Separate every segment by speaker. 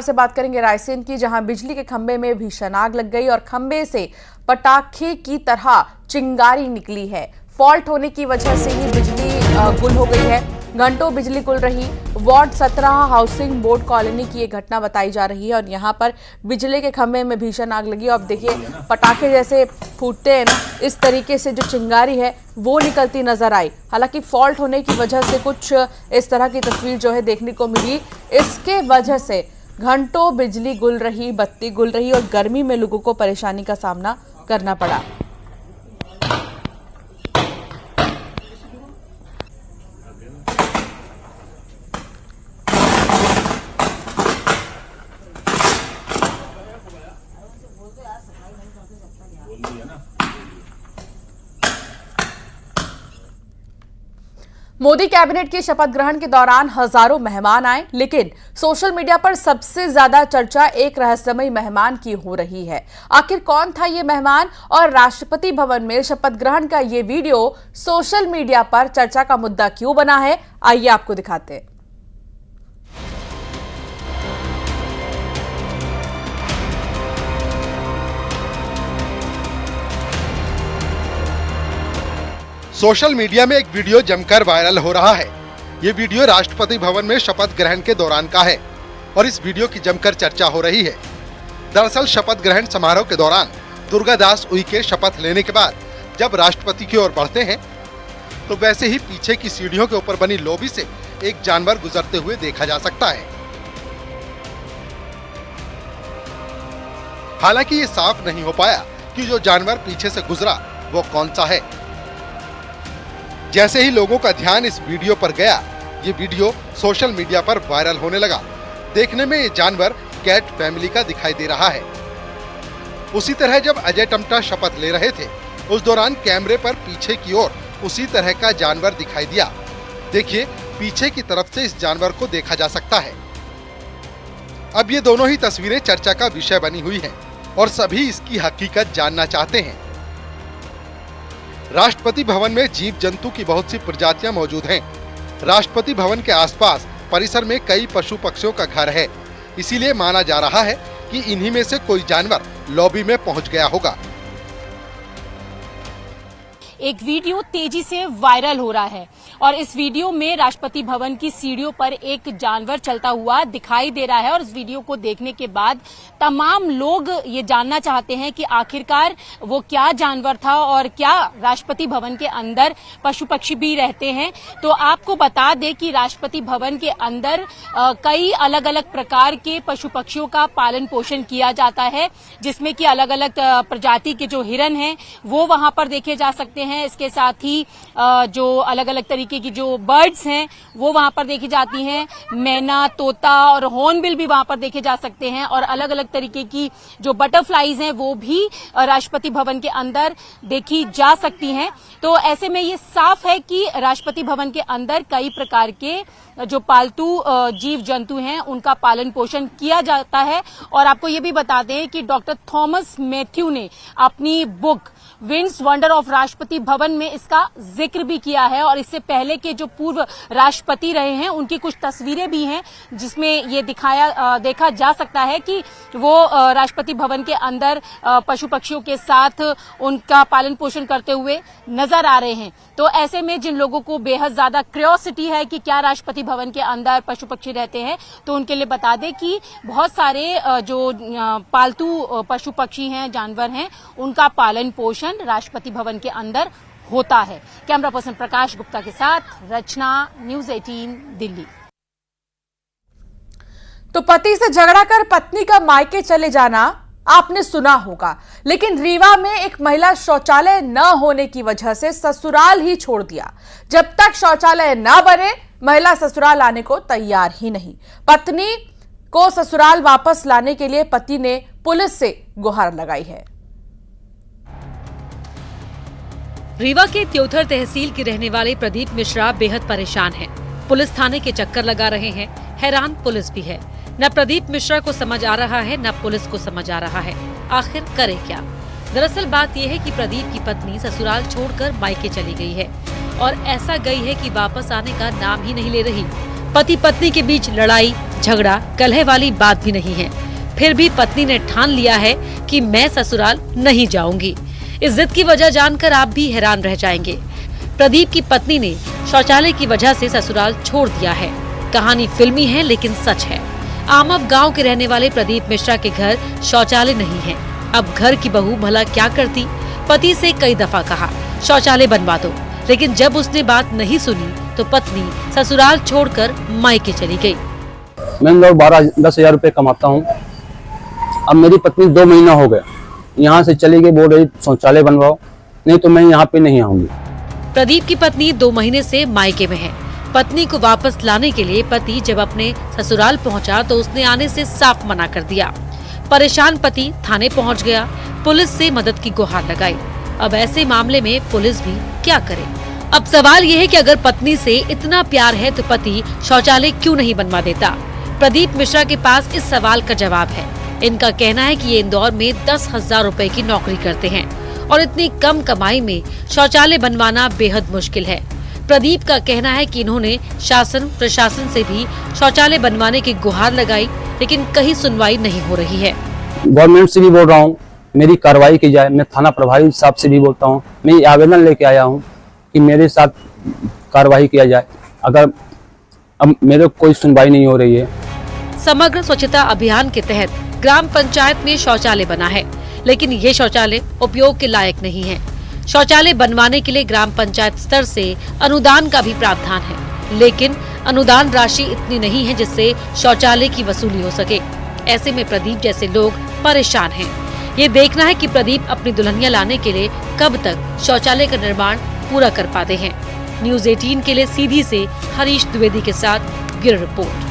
Speaker 1: से बात करेंगे रायसेन की, जहां बिजली के खंभे में भीषण आग लग गई और खंभे से पटाखे की तरह चिंगारी निकली है। फॉल्ट होने की वजह से ही बिजली गुल हो गई है। घंटों बिजली गुल रही। वार्ड 17 हाउसिंग बोर्ड कॉलोनी की ये घटना बताई जा रही है और यहाँ पर बिजली के खंभे में भीषण आग लगी। अब देखिए पटाखे जैसे फूटते हैं ना, इस तरीके से जो चिंगारी है वो निकलती नजर आई। हालांकि फॉल्ट होने की वजह से कुछ इस तरह की तस्वीर जो है देखने को मिली। इसके वजह से घंटों बिजली गुल रही, बत्ती गुल रही और गर्मी में लोगों को परेशानी का सामना करना पड़ा। मोदी कैबिनेट की शपथ ग्रहण के दौरान हजारों मेहमान आए, लेकिन सोशल मीडिया पर सबसे ज्यादा चर्चा एक रहस्यमयी मेहमान की हो रही है। आखिर कौन था ये मेहमान और राष्ट्रपति भवन में शपथ ग्रहण का ये वीडियो सोशल मीडिया पर चर्चा का मुद्दा क्यों बना है, आइए आपको दिखाते हैं।
Speaker 2: सोशल मीडिया में एक वीडियो जमकर वायरल हो रहा है। ये वीडियो राष्ट्रपति भवन में शपथ ग्रहण के दौरान का है और इस वीडियो की जमकर चर्चा हो रही है। दरअसल शपथ ग्रहण समारोह के दौरान दुर्गादास उइके शपथ लेने के बाद जब राष्ट्रपति की ओर बढ़ते हैं तो वैसे ही पीछे की सीढ़ियों के ऊपर बनी लॉबी से एक जानवर गुजरते हुए देखा जा सकता है। हालांकि ये साफ नहीं हो पाया कि जो जानवर पीछे से गुजरा वो कौन सा है। जैसे ही लोगों का ध्यान इस वीडियो पर गया, ये वीडियो सोशल मीडिया पर वायरल होने लगा। देखने में ये जानवर कैट फैमिली का दिखाई दे रहा है। उसी तरह जब अजय टम्टा शपथ ले रहे थे, उस दौरान कैमरे पर पीछे की ओर उसी तरह का जानवर दिखाई दिया। देखिए, पीछे की तरफ से इस जानवर को देखा जा सकता है। अब ये दोनों ही तस्वीरें चर्चा का विषय बनी हुई हैं और सभी इसकी हकीकत जानना चाहते हैं। राष्ट्रपति भवन में जीव जंतु की बहुत सी प्रजातियां मौजूद हैं। राष्ट्रपति भवन के आसपास परिसर में कई पशु पक्षियों का घर है, इसीलिए माना जा रहा है कि इन्हीं में से कोई जानवर लॉबी में पहुंच गया होगा।
Speaker 3: एक वीडियो तेजी से वायरल हो रहा है और इस वीडियो में राष्ट्रपति भवन की सीढ़ियों पर एक जानवर चलता हुआ दिखाई दे रहा है और इस वीडियो को देखने के बाद तमाम लोग ये जानना चाहते हैं कि आखिरकार वो क्या जानवर था और क्या राष्ट्रपति भवन के अंदर पशु पक्षी भी रहते हैं। तो आपको बता दें कि राष्ट्रपति भवन के अंदर कई अलग अलग प्रकार के पशु पक्षियों का पालन पोषण किया जाता है, जिसमें कि अलग अलग प्रजाति के जो हिरन हैं वो वहां पर देखे जा सकते हैं। इसके साथ ही जो अलग अलग तरीके की जो बर्ड्स हैं वो वहां पर देखी जाती हैं। मैना, तोता और हॉर्नबिल भी वहां पर देखे जा सकते हैं और अलग अलग तरीके की जो बटरफ्लाईज हैं वो भी राष्ट्रपति भवन के अंदर देखी जा सकती हैं। तो ऐसे में ये साफ है कि राष्ट्रपति भवन के अंदर कई प्रकार के जो पालतू जीव जंतु हैं उनका पालन पोषण किया जाता है। और आपको ये भी बता दें कि डॉक्टर थॉमस मैथ्यू ने अपनी book winds wonder of Rashtrapati Bhavan में इसका जिक्र भी किया है और इससे पहले के जो पूर्व राष्ट्रपति रहे हैं उनकी कुछ तस्वीरें भी हैं जिसमें ये देखा जा सकता है कि वो राष्ट्रपति भवन के अंदर पशु पक्षियों के साथ उनका पालन पोषण करते हुए नजर आ रहे हैं। तो ऐसे में जिन लोगों को बेहद ज्यादा क्यूरियोसिटी है कि क्या राष्ट्रपति भवन के अंदर पशु पक्षी रहते हैं, तो उनके लिए बता दें कि बहुत सारे जो पालतू पशु पक्षी हैं, जानवर हैं, उनका पालन पोषण राष्ट्रपति भवन के अंदर होता है। कैमरा पर्सन प्रकाश गुप्ता के साथ रचना, न्यूज़ 18 दिल्ली।
Speaker 1: तो पति से झगड़ा कर पत्नी का मायके चले जाना आपने सुना होगा, लेकिन रीवा में एक महिला शौचालय न होने की वजह से ससुराल ही छोड़ दिया। जब तक शौचालय न बने महिला ससुराल आने को तैयार ही नहीं। पत्नी को ससुराल वापस लाने के लिए पति ने पुलिस से गुहार लगाई है।
Speaker 4: रीवा के त्योथर तहसील के रहने वाले प्रदीप मिश्रा बेहद परेशान हैं। पुलिस थाने के चक्कर लगा रहे हैं। हैरान पुलिस भी है। न प्रदीप मिश्रा को समझ आ रहा है, न पुलिस को समझ आ रहा है। आखिर करे क्या? दरअसल बात यह है कि प्रदीप की पत्नी ससुराल छोड़कर मायके चली गई है और ऐसा गई है कि वापस आने का नाम ही नहीं ले रही। पति पत्नी के बीच लड़ाई, झगड़ा कलह वाली बात भी नहीं है। फिर भी पत्नी ने ठान लिया है कि मैं ससुराल नहीं जाऊंगी। इस जिद की वजह जानकर आप भी हैरान रह जाएंगे। प्रदीप की पत्नी ने शौचालय की वजह से ससुराल छोड़ दिया है। कहानी फिल्मी है लेकिन सच है। आमब गांव के रहने वाले प्रदीप मिश्रा के घर शौचालय नहीं है। अब घर की बहू भला क्या करती? पति से कई दफा कहा शौचालय बनवा दो, लेकिन जब उसने बात नहीं सुनी तो पत्नी ससुराल छोड़कर मायके चली गई।
Speaker 5: मैं लोग 12-10 हजार रुपए कमाता हूँ। अब मेरी पत्नी 2 महीना हो गया यहाँ से चली गई, बोल रही शौचालय बनवाओ, नहीं तो मैं यहाँ पे नहीं आऊंगी।
Speaker 4: प्रदीप की पत्नी 2 महीने से मायके में है। पत्नी को वापस लाने के लिए पति जब अपने ससुराल पहुंचा तो उसने आने से साफ मना कर दिया। परेशान पति थाने पहुंच गया, पुलिस से मदद की गुहार लगाई। अब ऐसे मामले में पुलिस भी क्या करे? अब सवाल ये है कि अगर पत्नी से इतना प्यार है तो पति शौचालय क्यों नहीं बनवा देता? प्रदीप मिश्रा के पास इस सवाल का जवाब है। इनका कहना है कि ये इंदौर में 10,000 रुपए की नौकरी करते हैं और इतनी कम कमाई में शौचालय बनवाना बेहद मुश्किल है। प्रदीप का कहना है कि इन्होंने शासन प्रशासन से भी शौचालय बनवाने की गुहार लगाई, लेकिन कहीं सुनवाई नहीं हो रही है।
Speaker 5: गवर्नमेंट से भी बोल रहा हूँ मेरी कार्रवाई की जाए। मैं थाना प्रभारी साहब से भी बोलता हूँ, मैं ये आवेदन लेके आया हूँ कि मेरे साथ कार्रवाई किया जाए। अगर अब मेरे कोई सुनवाई नहीं हो रही है।
Speaker 4: समग्र स्वच्छता अभियान के तहत ग्राम पंचायत में शौचालय बना है, लेकिन ये शौचालय उपयोग के लायक नहीं है। शौचालय बनवाने के लिए ग्राम पंचायत स्तर से अनुदान का भी प्रावधान है, लेकिन अनुदान राशि इतनी नहीं है जिससे शौचालय की वसूली हो सके। ऐसे में प्रदीप जैसे लोग परेशान हैं। ये देखना है कि प्रदीप अपनी दुल्हनिया लाने के लिए कब तक शौचालय का निर्माण पूरा कर पाते हैं। न्यूज़ 18 के लिए सीधी से हरीश द्विवेदी के साथ ब्यूरो रिपोर्ट।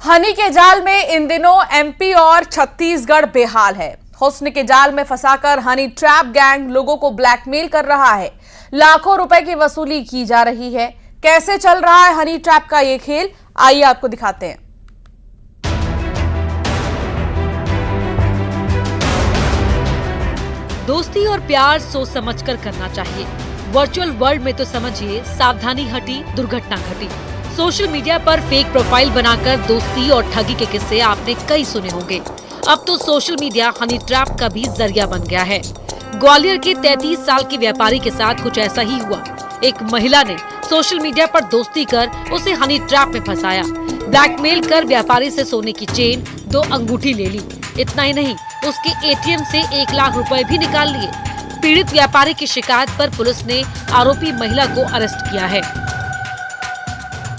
Speaker 1: हनी के जाल में इन दिनों एमपी और छत्तीसगढ़ बेहाल है। हुस्न के जाल में फंसाकर हनी ट्रैप गैंग लोगों को ब्लैकमेल कर रहा है। लाखों रुपए की वसूली की जा रही है। कैसे चल रहा है हनी ट्रैप का ये खेल, आइए आपको दिखाते हैं।
Speaker 4: दोस्ती और प्यार सोच समझकर करना चाहिए। वर्चुअल वर्ल्ड में तो समझिए सावधानी हटी दुर्घटना घटी। सोशल मीडिया पर फेक प्रोफाइल बनाकर दोस्ती और ठगी के किस्से आपने कई सुने होंगे। अब तो सोशल मीडिया हनी ट्रैप का भी जरिया बन गया है। ग्वालियर के 33 साल के व्यापारी के साथ कुछ ऐसा ही हुआ। एक महिला ने सोशल मीडिया पर दोस्ती कर उसे हनी ट्रैप में फंसाया। ब्लैकमेल कर व्यापारी से सोने की चेन, 2 अंगूठी ले ली। इतना ही नहीं, उसके एटीएम से 1 लाख रुपए भी निकाल लिए। पीड़ित व्यापारी की शिकायत पर पुलिस ने आरोपी महिला को अरेस्ट किया है।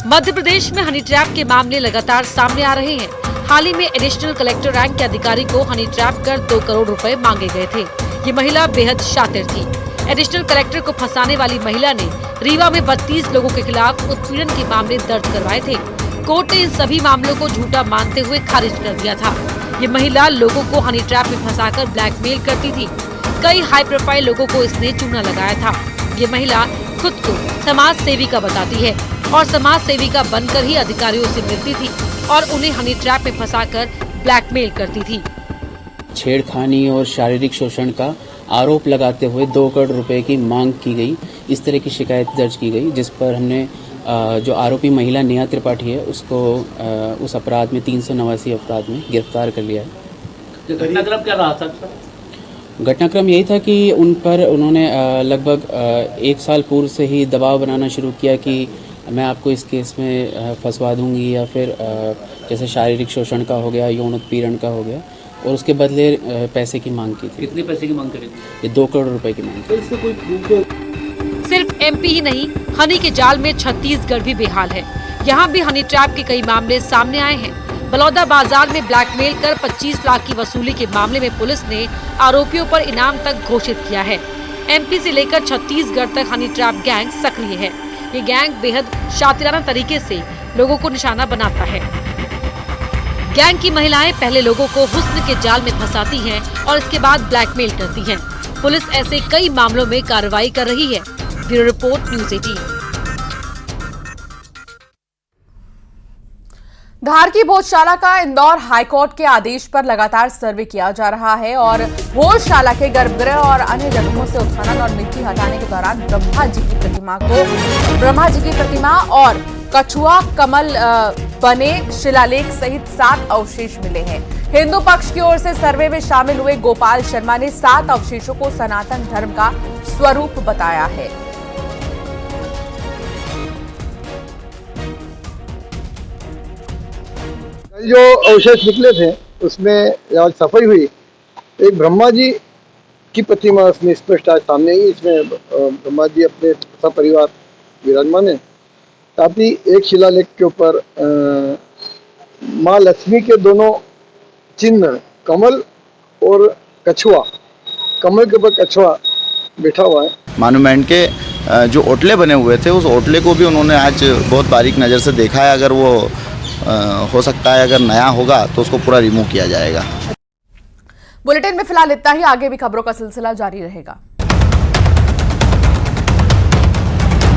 Speaker 4: मध्य प्रदेश में हनी ट्रैप के मामले लगातार सामने आ रहे हैं। हाल ही में एडिशनल कलेक्टर रैंक के अधिकारी को हनी ट्रैप कर 2 करोड़ रुपए मांगे गए थे। ये महिला बेहद शातिर थी। एडिशनल कलेक्टर को फंसाने वाली महिला ने रीवा में 32 लोगों के खिलाफ उत्पीड़न के मामले दर्ज करवाए थे। कोर्ट ने इन सभी मामलों को झूठा मानते हुए खारिज कर दिया था। ये महिला लोगों को हनी ट्रैप में फंसाकर ब्लैकमेल करती थी। कई हाई प्रोफाइल लोगों को इसने चूना लगाया था। ये महिला खुद को समाज सेविका बताती है और समाज सेविका बनकर ही अधिकारियों से मिलती थी और उन्हें हनी ट्रैप में फंसाकर ब्लैकमेल करती थी।
Speaker 6: छेड़खानी और शारीरिक शोषण का आरोप लगाते हुए 2 करोड़ रुपए की मांग की गई। इस तरह की शिकायत दर्ज की गई, जिस पर हमने जो आरोपी महिला नेहा त्रिपाठी है उसको उस अपराध में 389 अपराध में गिरफ्तार कर लिया है।
Speaker 7: घटनाक्रम क्या रहा था?
Speaker 6: घटनाक्रम यही था कि उन पर उन्होंने लगभग 1 साल पूर्व से ही दबाव बनाना शुरू किया कि मैं आपको इस केस में फंसवा दूंगी, या फिर जैसे शारीरिक शोषण का हो गया, यौन उत्पीड़न का हो गया, और उसके बदले पैसे की मांग की थी।
Speaker 7: कितने पैसे की मांग करी थी?
Speaker 6: ये 2 करोड़ रुपए की मांग।
Speaker 7: तो इसका कोई प्रूफ?
Speaker 4: सिर्फ एमपी ही नहीं, हनी के जाल में छत्तीसगढ़ भी बेहाल है। यहाँ भी हनी ट्रैप के कई मामले सामने आए हैं। बलौदा बाजार में ब्लैकमेल कर 25 लाख की वसूली के मामले में पुलिस ने आरोपियों पर इनाम तक घोषित किया है। एमपी से लेकर छत्तीसगढ़ तक हनी ट्रैप गैंग सक्रिय है। ये गैंग बेहद शातिराना तरीके से लोगों को निशाना बनाता है। गैंग की महिलाएं पहले लोगों को हुस्न के जाल में फंसाती हैं और इसके बाद ब्लैकमेल करती हैं। पुलिस ऐसे कई मामलों में कार्रवाई कर रही है। Bureau report, news 18।
Speaker 1: धार की भोजशाला का इंदौर हाईकोर्ट के आदेश पर लगातार सर्वे किया जा रहा है और भोजशाला के गर्भगृह और अन्य जगहों से उत्खनन और मिट्टी हटाने के दौरान ब्रह्मा जी की प्रतिमा और कछुआ, कमल बने शिलालेख सहित 7 अवशेष मिले हैं। हिंदू पक्ष की ओर से सर्वे में शामिल हुए गोपाल शर्मा ने 7 अवशेषों को सनातन धर्म का स्वरूप बताया है।
Speaker 8: जो अवशेष निकले थे उसमें आज सफाई हुई। एक ब्रह्मा जी की प्रतिमा उसमें स्पष्ट आज सामने आई। इसमें ब्रह्मा जी अपने सपरिवार विराजमान है। साथ ही एक शिलालेख के ऊपर माँ लक्ष्मी के दोनों चिन्ह, कमल और कछुआ, कमल के ऊपर कछुआ बैठा हुआ है।
Speaker 9: मॉन्यूमेंट के जो ओटले बने हुए थे उस ओटले को भी उन्होंने आज बहुत बारीक नज़र से देखा है। अगर वो हो सकता है अगर नया होगा तो उसको पूरा रिमूव किया जाएगा।
Speaker 1: बुलेटिन में फिलहाल इतना ही। आगे भी खबरों का सिलसिला जारी रहेगा।